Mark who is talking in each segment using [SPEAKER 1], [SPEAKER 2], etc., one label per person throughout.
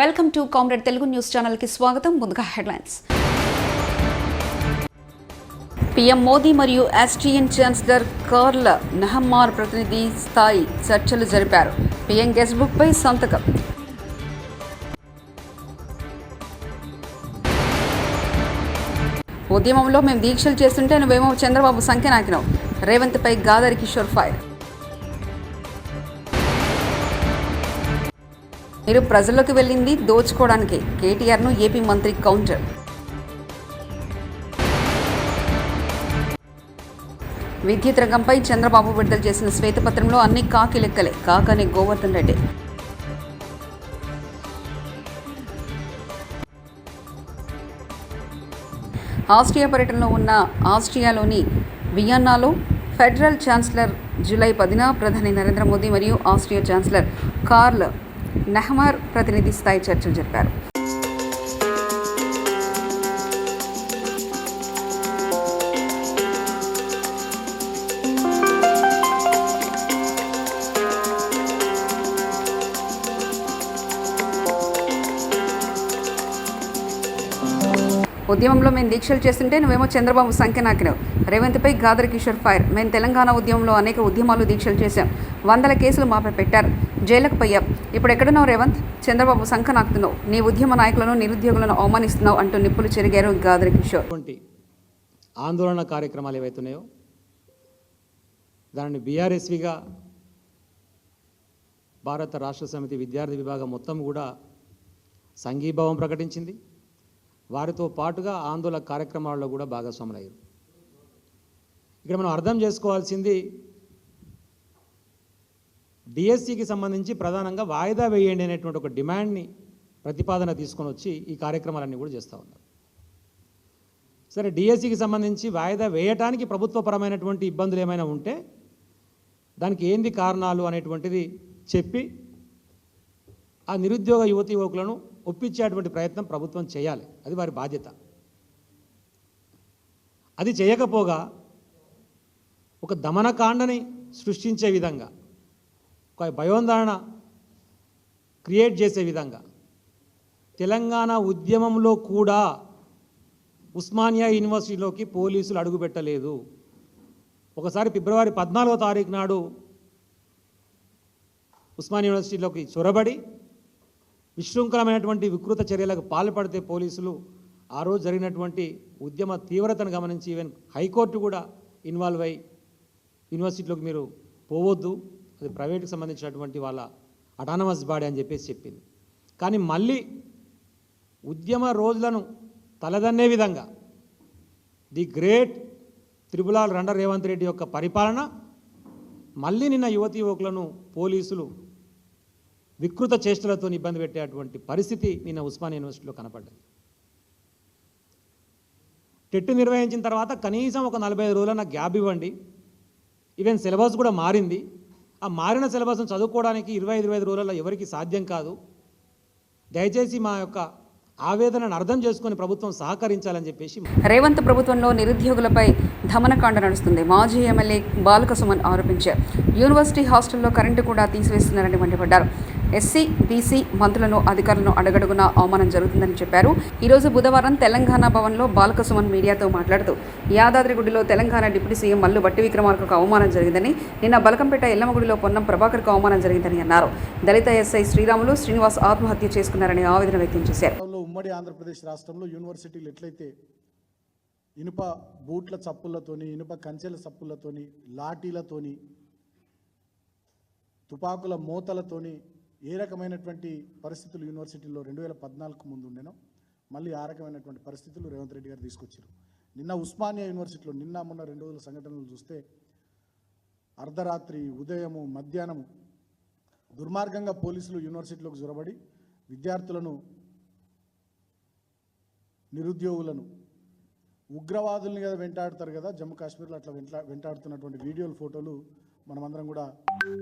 [SPEAKER 1] Welcome to comrade Telugu news channel కి స్వాగతం. ముందుగా హెడ్లైన్స్. పీఎం మోదీ మరియు ఆస్ట్రియన్ ఛాన్సలర్ కార్ల్ నెహమ్మార్ ప్రతినిధి స్థాయి చర్చలు జరిపారు. పీఎం గెస్ట్ బుక్ పై సంతకం. ఉద్యమంలో మేము దీక్షలు చేస్తుంటే నువ్వేమో చంద్రబాబు సంఖ్య నాకినావు. రేవంత్ పై గాదరి కిషోర్ ఫైర్. మీరు ప్రజల్లోకి వెళ్ళింది దోచుకోవడానికి, కేటీఆర్ను ఏపీ మంత్రి కౌంటర్. విద్యుత్ రంగంపై చంద్రబాబు విడుదల చేసిన శ్వేతపత్రంలో అన్ని కాకి లెక్కలే, కాకనే గోవర్ధన్ రెడ్డి. ఆస్ట్రియా పర్యటనలో ఉన్న ఆస్ట్రియాలోని వియన్నాలో ఫెడరల్ ఛాన్సలర్ జూలై 10న ప్రధాని నరేంద్ర మోదీ మరియు ఆస్ట్రియా ఛాన్సలర్ కార్ల్ నెహ్మార్ ప్రతినిధి స్థాయి చర్చలు జరిపారు. ఉద్యమంలో మేము దీక్షలు చేస్తుంటే నువ్వేమో చంద్రబాబు సంఖ్య నాకినావు. రేవంత్పై గాదరి కిషోర్ ఫైర్. మేము తెలంగాణ ఉద్యమంలో అనేక ఉద్యమాలు దీక్షలు చేశాం. 100 కేసులు మాపై పెట్టారు. జైలుకు పోయాం. ఇప్పుడు ఎక్కడున్నావు రేవంత్? చంద్రబాబు సంఖ్య నాకుతున్నావు. నీ ఉద్యమ నాయకులను నిరుద్యోగులను అవమానిస్తున్నావు అంటూ నిప్పులు చెరిగారు గాదరి కిషోర్.
[SPEAKER 2] ఆందోళన కార్యక్రమాలు ఏవైతున్నాయో దానిని బీఆర్ఎస్విగా భారత రాష్ట్ర సమితి విద్యార్థి విభాగం మొత్తం కూడా సంఘీభావం ప్రకటించింది. వారితో పాటుగా ఆందోళన కార్యక్రమాల్లో కూడా భాగస్వాములయ్యారు. ఇక్కడ మనం అర్థం చేసుకోవాల్సింది, డిఎస్సికి సంబంధించి ప్రధానంగా వాయిదా వేయండి అనేటువంటి ఒక డిమాండ్ని ప్రతిపాదన తీసుకొని వచ్చి ఈ కార్యక్రమాలన్నీ కూడా చేస్తూ ఉన్నారు. సరే, డిఎస్సికి సంబంధించి వాయిదా వేయటానికి ప్రభుత్వపరమైనటువంటి ఇబ్బందులు ఏమైనా ఉంటే దానికి ఏంది కారణాలు అనేటువంటిది చెప్పి ఆ నిరుద్యోగ యువతీ యువకులను ఒప్పించేటువంటి ప్రయత్నం ప్రభుత్వం చేయాలి. అది వారి బాధ్యత. అది చేయకపోగా ఒక దమనకాండని సృష్టించే విధంగా, ఒక భయోందరణ క్రియేట్ చేసే విధంగా తెలంగాణ ఉద్యమంలో కూడా ఉస్మానియా యూనివర్సిటీలోకి పోలీసులు అడుగుపెట్టలేదు. ఒకసారి ఫిబ్రవరి 14వ తారీఖు నాడు ఉస్మానియా యూనివర్సిటీలోకి చొరబడి విశృంఖలమైనటువంటి వికృత చర్యలకు పాల్పడితే పోలీసులు ఆ రోజు జరిగినటువంటి ఉద్యమ తీవ్రతను గమనించి ఈవెన్ హైకోర్టు కూడా ఇన్వాల్వ్ అయ్యి యూనివర్సిటీలోకి మీరు పోవద్దు, అది ప్రైవేట్కి సంబంధించినటువంటి వాళ్ళ అటానమస్ బాడీ అని చెప్పేసి చెప్పింది. కానీ మళ్ళీ ఉద్యమ రోజులను తలదన్నే విధంగా ది గ్రేట్ త్రిపులాల్ రండ రేవంత్ రెడ్డి యొక్క పరిపాలన మళ్ళీ నిన్న యువతీ యువకులను పోలీసులు వికృత చేష్టలతో ఇబ్బంది పెట్టేటువంటి పరిస్థితి నిన్న ఉస్మానియా యూనివర్సిటీలో కనపడ్డది. టెట్ నిర్వహించిన తర్వాత కనీసం ఒక 45 రోజుల గ్యాప్ ఇవ్వండి. ఈవెన్ సిలబస్ కూడా మారింది. ఆ మారిన సిలబస్ను చదువుకోవడానికి 25 రోజులలో ఎవరికి సాధ్యం కాదు. దయచేసి మా యొక్క ఆవేదనను అర్థం చేసుకుని ప్రభుత్వం సహకరించాలని చెప్పేసి.
[SPEAKER 1] రేవంత్ ప్రభుత్వంలో నిరుద్యోగులపై దమనకాండ నడుస్తుంది. మాజీ ఎమ్మెల్యే బాల్క సుమన్ ఆరోపించారు. యూనివర్సిటీ హాస్టల్లో కరెంటు కూడా తీసివేస్తున్నారని మండిపడ్డారు. ఎస్సీ, బీసీ మంత్రులను, అధికారులను అడగడుగునా అవమానం జరుగుతుందని చెప్పారు. ఈరోజు బుధవారం తెలంగాణ భవన్లో బాల్క సుమన్ మీడియాతో మాట్లాడుతూ యాదాద్రిగుడిలో తెలంగాణ డిప్యూటీ సీఎం మల్లు భట్టి విక్రమార్కకు అవమానం జరిగిందని, నిన్న బలకంపేట ఎల్లమ్మగుడిలో పొన్నం ప్రభాకర్కు అవమానం జరిగిందని అన్నారు. దళిత ఎస్ఐ శ్రీరాములు శ్రీనివాస్ ఆత్మహత్య చేసుకున్నారని ఆవేదన వ్యక్తం చేశారు.
[SPEAKER 3] ఉమ్మడి ఆంధ్రప్రదేశ్ రాష్ట్రంలో యూనివర్సిటీలు ఎట్లయితే ఇనుప బూట్ల చప్పులతోని, ఇనుప కంచెల చప్పులతోని, లాఠీలతోని, తుపాకుల మోతలతోని ఏ రకమైనటువంటి పరిస్థితులు యూనివర్సిటీలో 2014 ముందు ఉండేనో మళ్ళీ ఆ రకమైనటువంటి పరిస్థితులు రేవంత్ రెడ్డి గారు తీసుకొచ్చారు. నిన్న ఉస్మానియా యూనివర్సిటీలో మొన్న 2 రోజుల సంఘటనలు చూస్తే అర్ధరాత్రి, ఉదయము, మధ్యాహ్నము దుర్మార్గంగా పోలీసులు యూనివర్సిటీలోకి జొరబడి విద్యార్థులను, నిరుద్యోగులను, ఉగ్రవాదుల్ని కదా వెంటాడుతారు కదా జమ్మూ కాశ్మీర్లో, అట్లా వెంటాడుతున్నటువంటి వీడియోలు, ఫోటోలు మనమందరం కూడా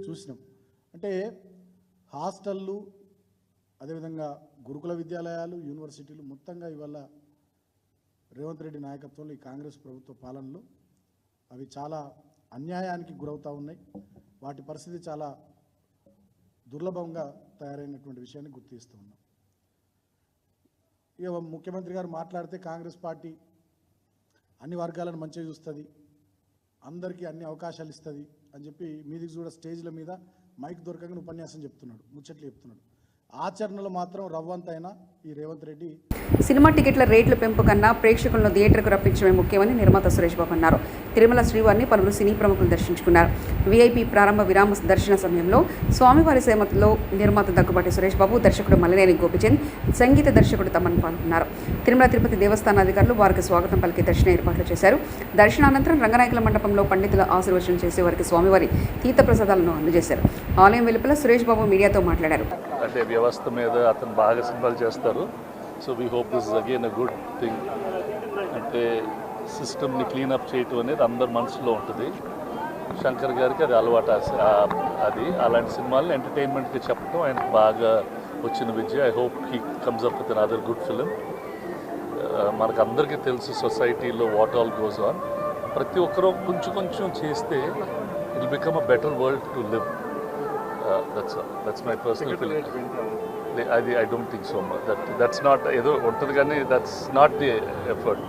[SPEAKER 3] చూసినాం. అంటే హాస్టళ్ళు, అదేవిధంగా గురుకుల విద్యాలయాలు, యూనివర్సిటీలు మొత్తంగా ఇవాళ రేవంత్ రెడ్డి నాయకత్వంలో ఈ కాంగ్రెస్ ప్రభుత్వ పాలనలో అవి చాలా అన్యాయానికి గురవుతూ ఉన్నాయి. వాటి పరిస్థితి చాలా దుర్లభంగా తయారైనటువంటి విషయాన్ని గుర్తిస్తూ ఉన్నాం. ఇక ముఖ్యమంత్రి గారు మాట్లాడితే కాంగ్రెస్ పార్టీ అన్ని వర్గాలను మంచిగా చూస్తుంది, అందరికీ అన్ని అవకాశాలు ఇస్తుంది అని చెప్పి మీదికి కూడా స్టేజ్ల మీద మైక్ దొరకగానే ఉపన్యాసం చెప్తున్నాడు, ముచ్చట్లు చెప్తున్నాడు. ఆచరణలో మాత్రం రవ్వంతైనా ఈ రేవంత్ రెడ్డి.
[SPEAKER 1] సినిమా టికెట్ల రేట్ల పెంపు కన్నా ప్రేక్షకులను థియేటర్కు రప్పించడమే ముఖ్యమని నిర్మాత సురేష్ బాబు అన్నారు. తిరుమల శ్రీవారిని పలువురు సినీ ప్రముఖులు దర్శించుకున్నారు. వీఐపీ ప్రారంభ విరామ దర్శన సమయంలో స్వామివారి సేవలో నిర్మాత దగ్గుబాటి సురేష్ బాబు, దర్శకుడు మల్లినేని గోపిచంద్, సంగీత దర్శకుడు తమన్ పాల్గొన్నారు. తిరుమల తిరుపతి దేవస్థాన అధికారులు వారికి స్వాగతం పలికి దర్శన ఏర్పాట్లు చేశారు. దర్శనానంతరం రంగనాయకుల మండపంలో పండితుల ఆశీర్వచనం చేసే వారికి స్వామివారి తీర్థప్రసాదాలను అందజేశారు. ఆలయం వెలుపల సురేష్ బాబు మీడియాతో మాట్లాడారు.
[SPEAKER 4] అంటే వ్యవస్థ మీద అతను బాగా సినిమాలు చేస్తారు. So we hope this is again a good thing. అంటే సిస్టమ్ని క్లీనప్ చేయటం అనేది అందరి మనసులో ఉంటుంది. శంకర్ గారికి అది అలవాటు. అది అలాంటి సినిమాలను ఎంటర్టైన్మెంట్కి చెప్పడం ఆయనకు బాగా వచ్చిన విద్య. I hope he comes up with another good film. మనకు అందరికీ తెలుసు సొసైటీలో వాట్ ఆల్ గోస్ ఆన్. ప్రతి ఒక్కరూ కొంచెం కొంచెం చేస్తే it will become a better world to live. That's my personal feeling. I don't think so much. That's not ఏదో ఉంటుంది కానీ that's not the effort.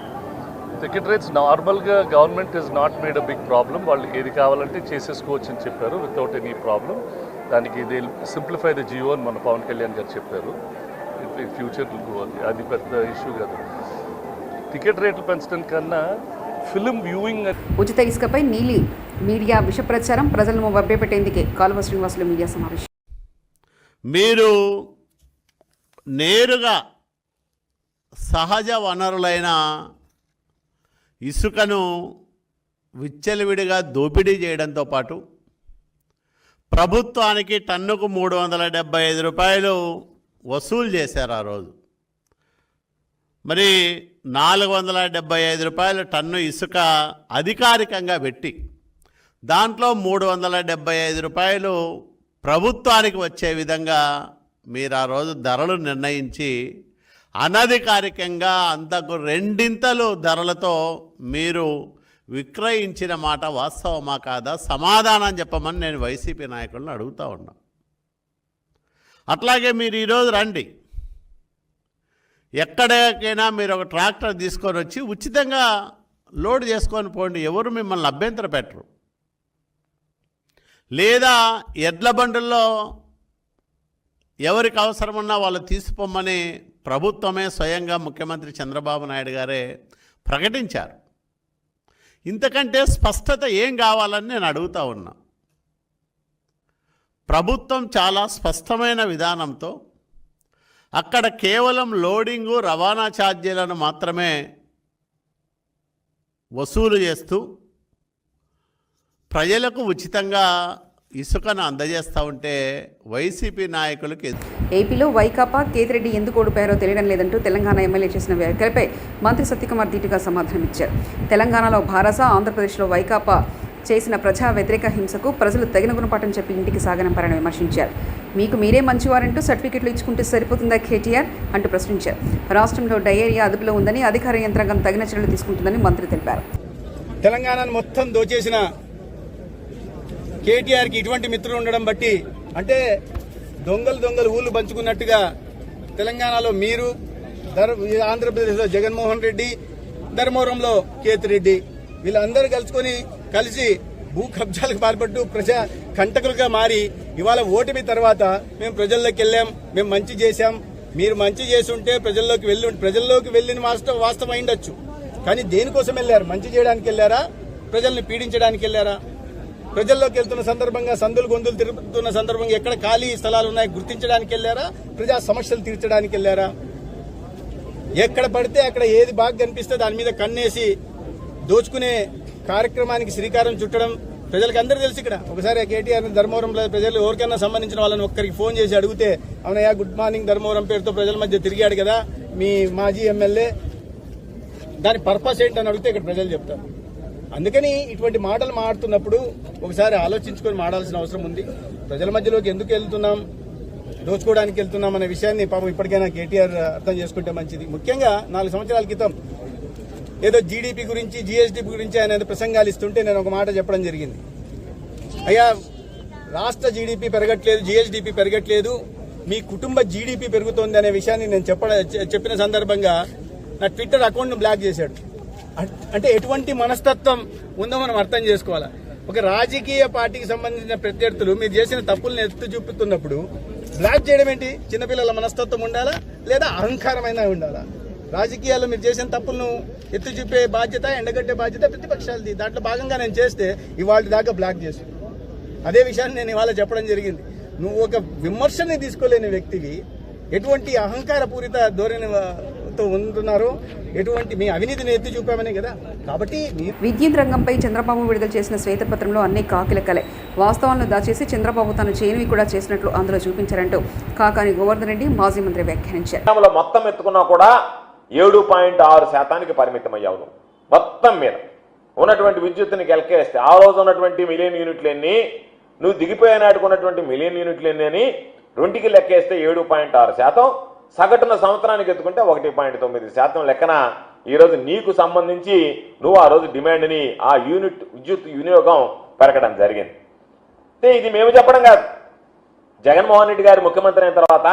[SPEAKER 4] Ticket rates నార్మల్గా government is not made a big problem. వాళ్ళు ఏది కావాలంటే చేసేసుకోవచ్చు అని చెప్పారు వితౌట్ ఎనీ ప్రాబ్లం. దానికి ఇది సింప్లిఫై ద జియో అని మన పవన్ కళ్యాణ్ గారు చెప్పారు. ఫ్యూచర్ అది పెద్ద ఇష్యూ కాదు. టికెట్ రేట్లు పెంచడం కన్నా ఫిలిం వ్యూయింగ్.
[SPEAKER 1] ఉచిత ఇసుకపై నీలి మీడియా విష ప్రచారం, ప్రజలను మభ్యపెట్టేందుకే కాలువ శ్రీనివాసులు మీడియా సమావేశం.
[SPEAKER 5] మీరు నేరుగా సహజ వనరులైన ఇసుకను విచ్చలవిడిగా దోపిడీ చేయడంతో పాటు ప్రభుత్వానికి టన్నుకు 375 రూపాయలు వసూలు చేశారు ఆ రోజు. మరి 475 రూపాయల టన్ను ఇసుక అధికారికంగా పెట్టి దాంట్లో 375 రూపాయలు ప్రభుత్వానికి వచ్చే విధంగా మీరు ఆ రోజు ధరలు నిర్ణయించి అనధికారికంగా అంతకు 2 ధరలతో మీరు విక్రయించిన మాట వాస్తవమా కాదా సమాధానం చెప్పమని నేను వైసీపీ నాయకులను అడుగుతూ ఉన్నా. అట్లాగే మీరు ఈరోజు రండి, ఎక్కడికైనా మీరు ఒక ట్రాక్టర్ తీసుకొని వచ్చి ఉచితంగా లోడ్ చేసుకొని పోండి, ఎవరు మిమ్మల్ని అభ్యంతర పెట్టరు. లేదా ఎడ్ల బండుల్లో ఎవరికి అవసరమన్నా వాళ్ళు తీసిపోమని ప్రభుత్వమే స్వయంగా ముఖ్యమంత్రి చంద్రబాబు నాయుడు గారే ప్రకటించారు. ఇంతకంటే స్పష్టత ఏం కావాలని నేను అడుగుతూ ఉన్నా. ప్రభుత్వం చాలా స్పష్టమైన విధానంతో అక్కడ కేవలం లోడింగు రవాణా ఛార్జీలను మాత్రమే వసూలు చేస్తూ ప్రజలకు ఉచితంగా ఇసుకను అందజేస్తూ ఉంటే వైసీపీ నాయకులకి.
[SPEAKER 1] ఏపీలో వైకాపా కేతిరెడ్డి ఎందుకు ఓడిపోయారో తెలియడం లేదంటూ తెలంగాణ ఎమ్మెల్యే చేసిన వ్యాఖ్యలపై మంత్రి సత్యకుమార్ ధీటుగా సమాధానమిచ్చారు. తెలంగాణలో భారస, ఆంధ్రప్రదేశ్లో వైకాపా చేసిన ప్రజా వ్యతిరేక హింసకు ప్రజలు తగిన గుణపాఠం చెప్పి ఇంటికి సాగనంపారని విమర్శించారు. మీకు మీరే మంచివారంటూ సర్టిఫికెట్లు ఇచ్చుకుంటే సరిపోతుందా కేటీఆర్ అంటూ ప్రశ్నించారు. రాష్ట్రంలో డయేరియా అదుపులో ఉందని, అధికార యంత్రాంగం తగిన చర్యలు తీసుకుంటుందని మంత్రి తెలిపారు.
[SPEAKER 6] తెలంగాణను మొత్తం దోచేసిన కేటీఆర్కి ఇటువంటి మిత్రులు ఉండడం బట్టి, అంటే దొంగలు ఊళ్ళు పంచుకున్నట్టుగా తెలంగాణలో మీరు, ఆంధ్రప్రదేశ్లో జగన్మోహన్ రెడ్డి, ధర్మవరంలో కేతిరెడ్డి వీళ్ళందరూ కలిసి భూ కబ్జాలకు పాల్పడుతూ ప్రజా కంటకులుగా మారి ఇవాళ ఓటమి తర్వాత మేము ప్రజల్లోకి వెళ్ళాం, మేము మంచి చేశాం, మీరు మంచి చేస్తుంటే ప్రజల్లోకి వెళ్ళిన వాస్తవం అయిండొచ్చు. కానీ దేనికోసం వెళ్ళారు? మంచి చేయడానికి వెళ్ళారా? ప్రజల్ని పీడించడానికి వెళ్ళారా? ప్రజల్లోకి వెళ్తున్న సందర్భంగా సందులు గొంతులు తిరుగుతున్న సందర్భంగా ఎక్కడ ఖాళీ స్థలాలు ఉన్నాయి గుర్తించడానికి వెళ్ళారా? ప్రజా సమస్యలు తీర్చడానికి వెళ్ళారా? ఎక్కడ పడితే అక్కడ ఏది బాగా కనిపిస్తే దాని మీద కన్నేసి దోచుకునే కార్యక్రమానికి శ్రీకారం చుట్టడం ప్రజలకు అందరూ తెలుసు. ఇక్కడ ఒకసారి కేటీఆర్ ధర్మవరంలో ప్రజలు ఎవరికైనా సంబంధించిన వాళ్ళని ఒక్కరికి ఫోన్ చేసి అడిగితే, అవునయ్యా గుడ్ మార్నింగ్ ధర్మవరం పేరుతో ప్రజల మధ్య తిరిగాడు కదా మీ మాజీ ఎమ్మెల్యే, దాని పర్పస్ ఏంటని అడిగితే ఇక్కడ ప్రజలు చెప్తారు. అందుకని ఇటువంటి మాటలు మాడుతున్నప్పుడు ఒకసారి ఆలోచించుకొని మాడాల్సిన అవసరం ఉంది. ప్రజల మధ్యలోకి ఎందుకు వెళ్తున్నాం, దోచుకోవడానికి వెళ్తున్నాం అనే విషయాన్ని పాపం ఇప్పటికైనా కేటీఆర్ అర్థం చేసుకుంటే మంచిది. ముఖ్యంగా 4 సంవత్సరాల క్రితం ఏదో జీడీపీ గురించి, జీఎస్డీ గురించి ఆయన ప్రసంగాలు ఇస్తుంటే నేను ఒక మాట చెప్పడం జరిగింది. అయ్యా రాష్ట్ర జీడీపీ పెరగట్లేదు, జీఎస్డీపీ పెరగట్లేదు, మీ కుటుంబ జీడిపి పెరుగుతోంది అనే విషయాన్ని నేను చెప్పిన సందర్భంగా నా ట్విట్టర్ అకౌంట్ను బ్లాక్ చేశాడు. అంటే ఎటువంటి మనస్తత్వం ఉందో మనం అర్థం చేసుకోవాలి. ఒక రాజకీయ పార్టీకి సంబంధించిన ప్రత్యర్థులు మీరు చేసిన తప్పులను ఎత్తి చూపుతున్నప్పుడు బ్లాక్ చేయడం ఏంటి? చిన్నపిల్లల మనస్తత్వం ఉండాలా లేదా అహంకారమైన ఉండాలా? రాజకీయాల్లో మీరు చేసిన తప్పులను ఎత్తి చూపే బాధ్యత, ఎండగట్టే బాధ్యత ప్రతిపక్షాలది. దాంట్లో భాగంగా నేను చేస్తే ఇవాళ దాకా బ్లాక్ చేసి అదే విషయాన్ని నేను ఇవాళ చెప్పడం జరిగింది. నువ్వు ఒక విమర్శని తీసుకోలేని వ్యక్తివి ఎటువంటి అహంకారపూరిత ధోరణితో ఉంటున్నారో, ఎటువంటి మీ అవినీతిని ఎత్తి చూపామనే కదా. కాబట్టి
[SPEAKER 1] విద్యుత్ రంగంపై చంద్రబాబు విడుదల చేసిన శ్వేతపత్రంలో అన్ని కాకిలకలే, వాస్తవాలను దాచేసి చంద్రబాబు తాను చేయనివి కూడా చేసినట్లు అందులో చూపించారంటూ కాకాని గోవర్ధన్ రెడ్డి మాజీ మంత్రి వ్యాఖ్యానించారు.
[SPEAKER 7] మొత్తం ఎత్తుకున్నా కూడా 7.6% పరిమితమయ్యావు. మొత్తం మీద ఉన్నటువంటి విద్యుత్తుని కెలకేస్తే ఆ రోజు ఉన్నటువంటి మిలియన్ యూనిట్లు ఎన్ని, నువ్వు దిగిపోయే నాటుకున్నటువంటి మిలియన్ యూనిట్లు ఎన్ని అని రెండుకి లెక్కేస్తే 7.6%, సగటున సంవత్సరానికి ఎత్తుకుంటే 1.9% లెక్కన ఈరోజు నీకు సంబంధించి నువ్వు ఆ రోజు డిమాండ్ని ఆ యూనిట్ విద్యుత్ వినియోగం పెరగడం జరిగింది. ఇది మేము చెప్పడం కాదు. జగన్మోహన్ రెడ్డి గారు ముఖ్యమంత్రి అయిన తర్వాత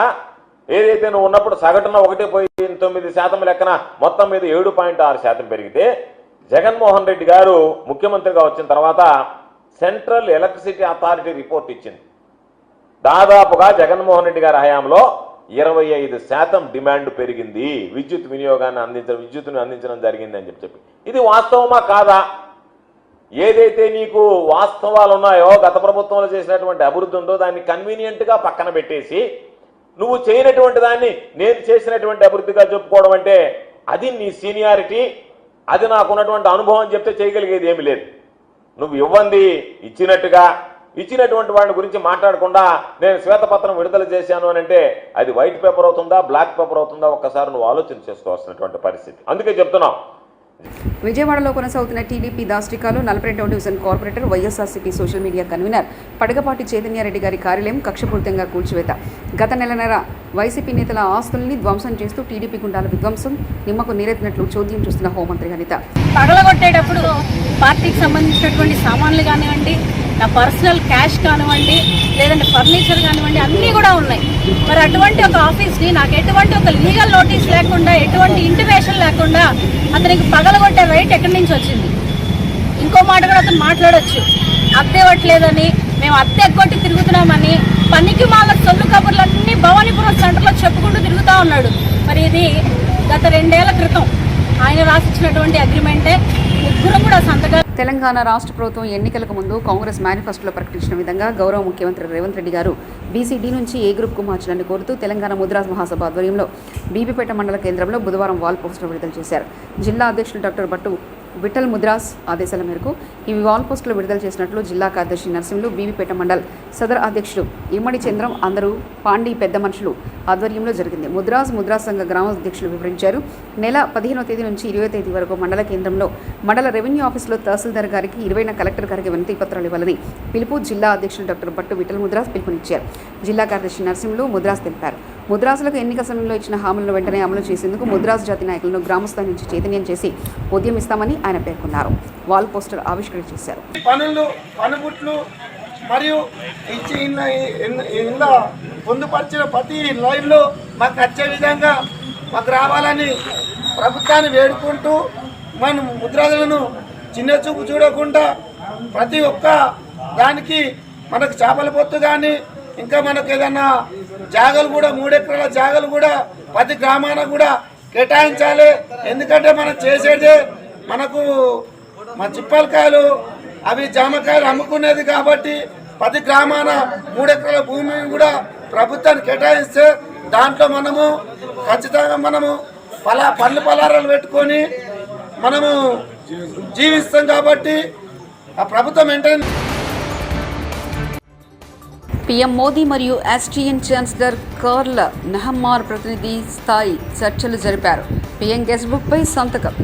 [SPEAKER 7] ఏదైతే నువ్వు ఉన్నప్పుడు సగటున 1.9% లెక్కన మొత్తం మీద 7.6% పెరిగితే జగన్మోహన్ రెడ్డి గారు ముఖ్యమంత్రిగా వచ్చిన తర్వాత సెంట్రల్ ఎలక్ట్రిసిటీ అథారిటీ రిపోర్ట్ ఇచ్చింది. దాదాపుగా జగన్మోహన్ రెడ్డి గారి హయాంలో 25% డిమాండ్ పెరిగింది, విద్యుత్ వినియోగాన్ని విద్యుత్తుని అందించడం జరిగింది అని చెప్పి. ఇది వాస్తవమా కాదా? ఏదైతే నీకు వాస్తవాలు ఉన్నాయో, గత ప్రభుత్వంలో చేసినటువంటి అభివృద్ధి ఉందో దాన్ని కన్వీనియంట్గా పక్కన పెట్టేసి నువ్వు చేయనటువంటి దాన్ని నేను చేసినటువంటి అభివృద్ధిగా చెప్పుకోవడం అంటే అది నీ సీనియారిటీ, అది నాకున్నటువంటి అనుభవం చెప్తే చేయగలిగేది ఏమి లేదు. నువ్వు ఇవ్వండి ఇచ్చినటువంటి వాడిని గురించి మాట్లాడకుండా నేను శ్వేతపత్రం విడుదల చేశాను అని అంటే అది వైట్ పేపర్ అవుతుందా, బ్లాక్ పేపర్ అవుతుందా, ఒక్కసారి నువ్వు ఆలోచన చేసుకోవాల్సినటువంటి పరిస్థితి. అందుకే చెప్తున్నాం.
[SPEAKER 1] విజయవాడలో కొనసాగుతున్న టీడీపీ దాష్టికాలు 42వ division corporator YSRCP social media convener Padagapati Chaitanya Reddy గారి కార్యాలయం కక్షపూరితంగా కూల్చివేత. గత నెలన్నర వైసీపీ నేతల ఆస్తుల్ని ధ్వంసం చేస్తూ టీడీపీ గుండాల విధ్వంసం నిమ్మకు నీరెత్తినట్లు చోద్యం చూస్తున్న హోంమంత్రి అనిత.
[SPEAKER 8] పగలగొట్టేటప్పుడు పార్టీకి సంబంధించినటువంటి సామాన్లు కానివ్వండి, నా పర్సనల్ క్యాష్ కానివ్వండి, లేదంటే ఫర్నిచర్ కానివ్వండి, అన్నీ కూడా ఉన్నాయి. మరి అటువంటి ఒక ఆఫీస్ని నాకు ఎటువంటి ఒక లీగల్ నోటీస్ లేకుండా, ఎటువంటి ఇంటిమేషన్ లేకుండా అతనికి పగలగొట్టే రైట్ ఎక్కడి నుంచి వచ్చింది? ఇంకో మాట కూడా అతను మాట్లాడొచ్చు, అద్దె ఇవ్వట్లేదని, మేము అద్దె ఎగ్గొట్టి తిరుగుతున్నామని, పనికి మాల సొల్లు కబుర్లన్నీ భవానీపురం సెంటర్లో చెప్పుకుంటూ తిరుగుతూ ఉన్నాడు. మరి ఇది గత 2 ఏళ్ల క్రితం ఆయన రాసిచ్చినటువంటి అగ్రిమెంటే. ముగ్గురం కూడా సంతకాలు.
[SPEAKER 1] తెలంగాణ రాష్ట్ర ప్రభుత్వం ఎన్నికలకు ముందు కాంగ్రెస్ మేనిఫెస్టోలో ప్రకటించిన విధంగా గౌరవ ముఖ్యమంత్రి రేవంత్ రెడ్డి గారు బీసీడీ నుంచి ఏ గ్రూప్కు మార్చాలని కోరుతూ తెలంగాణ ముద్రాజ్ మహాసభ ఆధ్వర్యంలో బీబీపేట మండల కేంద్రంలో బుధవారం వాల్ పోస్టులు విడుదల చేశారు. జిల్లా అధ్యక్షులు డాక్టర్ భట్టు విఠల్ ముద్రాస్ ఆదేశాల మేరకు ఈ వాల్ పోస్టులు విడుదల చేసినట్లు జిల్లా కార్యదర్శి నర్సింహులు, బీబీపేట మండల్ సదర్ అధ్యక్షులు ఇమ్మడి చంద్రం, అందరూ పాండి పెద్ద మనుషులు ఆధ్వర్యంలో జరిగింది. ముద్రాజ్ సంఘ గ్రామాధ్యక్షులు వివరించారు. నెల 15వ తేదీ నుంచి 20వ తేదీ వరకు మండల కేంద్రంలో మండల రెవెన్యూ ఆఫీసులో తహసీల్దార్ గారికి, 20న కలెక్టర్ గారికి వినతి పత్రాలు ఇవ్వాలని పిలుపు జిల్లా అధ్యక్షులు డాక్టర్ భట్టు విఠల్ ముద్రాస్ పిలుపునిచ్చారు. జిల్లా కార్యదర్శి నర్సింహులు ముద్రాస్ తెలిపారు. ముద్రాసులకు ఎన్నికల సమయంలో ఇచ్చిన హామీలను వెంటనే అమలు చేసేందుకు ముద్రాస్ జాతి నాయకులను గ్రామస్థాయి నుంచి చైతన్యం చేసి ఉద్యమిస్తామని ఆయన పేర్కొన్నారు. వాల్ పోస్టర్ ఆవిష్కరణ చేశారు.
[SPEAKER 6] పనుబుట్లు మరియు ఇంట్లో పొందుపరిచిన ప్రతి లైన్లో మాకు వచ్చే విధంగా మాకు రావాలని ప్రభుత్వాన్ని వేడుకుంటూ మనం ముద్రాలను చిన్న చూపు చూడకుండా ప్రతి ఒక్క దానికి మనకు చేపల పొత్తు కానీ ఇంకా మనకు ఏదన్నా జాగలు కూడా 3 ఎకరాల జాగలు కూడా ప్రతి గ్రామాన కూడా కేటాయించాలి. ఎందుకంటే మనం చేసేదే మనకు మా చిప్పలకాయలు అవి జామకాయలు అమ్ముకునేది కాబట్టి ప్రతి గ్రామాన 3 ఎకరాల భూమిని కూడా ప్రభుత్వాన్ని కేటాయిస్తే దాంట్లో మనము ఖచ్చితంగా మనము పండ్లు పలారాలు పెట్టుకొని మనము జీవిస్తాం కాబట్టి ఆ ప్రభుత్వం వెంటనే.
[SPEAKER 1] పీఎం మోదీ మరియు ఆస్ట్రియన్ ఛాన్సలర్ కార్ల్ నెహమ్మార్ ప్రతినిధి స్థాయి చర్చలు జరిపారు. పీఎం గెస్ట్ బుక్పై సంతకం.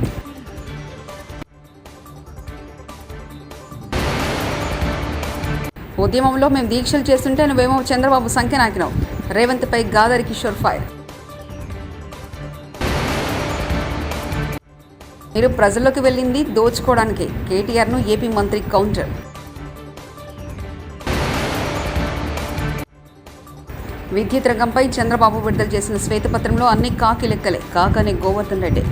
[SPEAKER 1] ఉద్యమంలో మేము దీక్షలు చేస్తుంటే నువ్వేమో చంద్రబాబు సంఖ్య నాకినావు. రేవంత్పై గాదరి కిషోర్ ఫైర్. మీరు ప్రజల్లోకి వెళ్ళింది దోచుకోవడానికి, కేటీఆర్ను ఏపీ మంత్రి కౌంటర్. విద్యుత్ రంగంపై చంద్రబాబు విడుదల చేసిన శ్వేతపత్రంలో అన్ని కాకి లెక్కలే, కాకని గోవర్ధన్ రెడ్డి.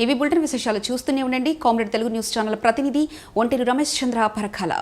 [SPEAKER 1] ఇవి బులెటిన్ విశేషాలు. చూస్తూనే ఉండండి కామ్రేడ్ తెలుగు న్యూస్ ఛానల్ ప్రతినిధి ఒంటేరు రమేష్ చంద్ర పరకాల.